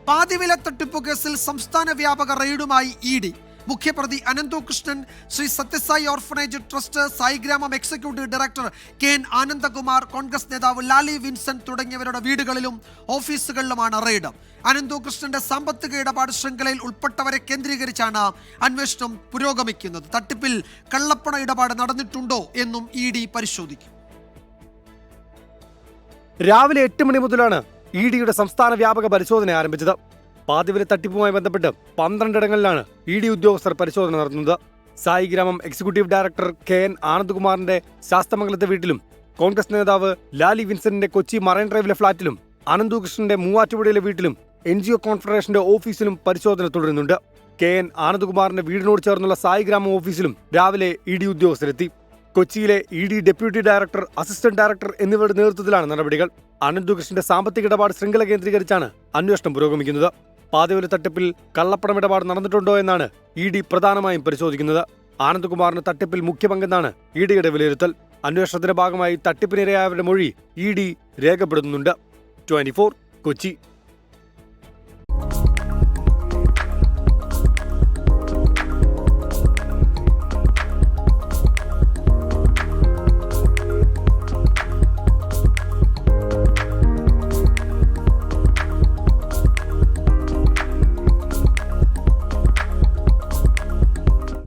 പാതിവില തട്ടിപ്പു കേസിൽ സംസ്ഥാന വ്യാപക റെയ്ഡുമായി ഇ.ഡി. മുഖ്യപ്രതി Ananthu Krishnan, Sri Sathyasai orphanage trust Saigramam executive director K N. Anandakumar, Congress നേതാവ് ലാലി വിൻസെന്റ് തുടങ്ങിയവരുടെ വീടുകളിലും ഓഫീസുകളിലുമാണ് റെയ്ഡ്. അനന്തു കൃഷ്ണന്റെ സാമ്പത്തിക ഇടപാട് ശൃംഖലയിൽ ഉൾപ്പെട്ടവരെ കേന്ദ്രീകരിച്ചാണ് അന്വേഷണം പുരോഗമിക്കുന്നത്. തട്ടിപ്പിൽ കള്ളപ്പണ ഇടപാട് നടന്നിട്ടുണ്ടോ എന്നും ഇ.ഡി. പരിശോധിക്കും. രാവിലെ 8 മണി മുതലാണ് ഇ.ഡിയുടെ സംസ്ഥാന വ്യാപക പരിശോധന ആരംഭിച്ചത്. പാതിവില തട്ടിപ്പുമായി ബന്ധപ്പെട്ട് 12 ഇടങ്ങളിലാണ് ഇ.ഡി ഉദ്യോഗസ്ഥർ പരിശോധന നടത്തുന്നത്. Saigramam executive director K N. ആനന്ദകുമാറിന്റെ ശാസ്തമംഗലത്തെ വീട്ടിലും, കോൺഗ്രസ് നേതാവ് ലാലി വിൻസെന്റിന്റെ കൊച്ചി മറൈൻ ഡ്രൈവിലെ ഫ്ളാറ്റിലും, അനന്തു കൃഷ്ണന്റെ മൂവാറ്റുപുഴയിലെ വീട്ടിലും, NGO കോൺഫെഡറേഷന്റെ ഓഫീസിലും പരിശോധന തുടരുന്നുണ്ട്. കെ.എൻ. ആനന്ദകുമാറിന്റെ വീടിനോട് ചേർന്നുള്ള സായിഗ്രാമം ഓഫീസിലും രാവിലെ ഇ.ഡി ഉദ്യോഗസ്ഥരെത്തി. കൊച്ചിയിലെ ED deputy director, assistant director എന്നിവരുടെ നേതൃത്വത്തിലാണ് നടപടികൾ. അനന്തുകൃഷ്ണന്റെ സാമ്പത്തിക ഇടപാട് ശൃംഖല കേന്ദ്രീകരിച്ചാണ് അന്വേഷണം പുരോഗമിക്കുന്നത്. പാതിവില തട്ടിപ്പിൽ കള്ളപ്പണം ഇടപാട് നടന്നിട്ടുണ്ടോ എന്നാണ് ഇ.ഡി പ്രധാനമായും പരിശോധിക്കുന്നത്. ആനന്ദകുമാറിന് തട്ടിപ്പിൽ മുഖ്യ പങ്കെന്നാണ് ഇ.ഡിയുടെ വിലയിരുത്തൽ. അന്വേഷണത്തിന്റെ ഭാഗമായി തട്ടിപ്പിനിരയായവരുടെ മൊഴി ഇ.ഡി രേഖപ്പെടുത്തുന്നുണ്ട്. 24 കൊച്ചി.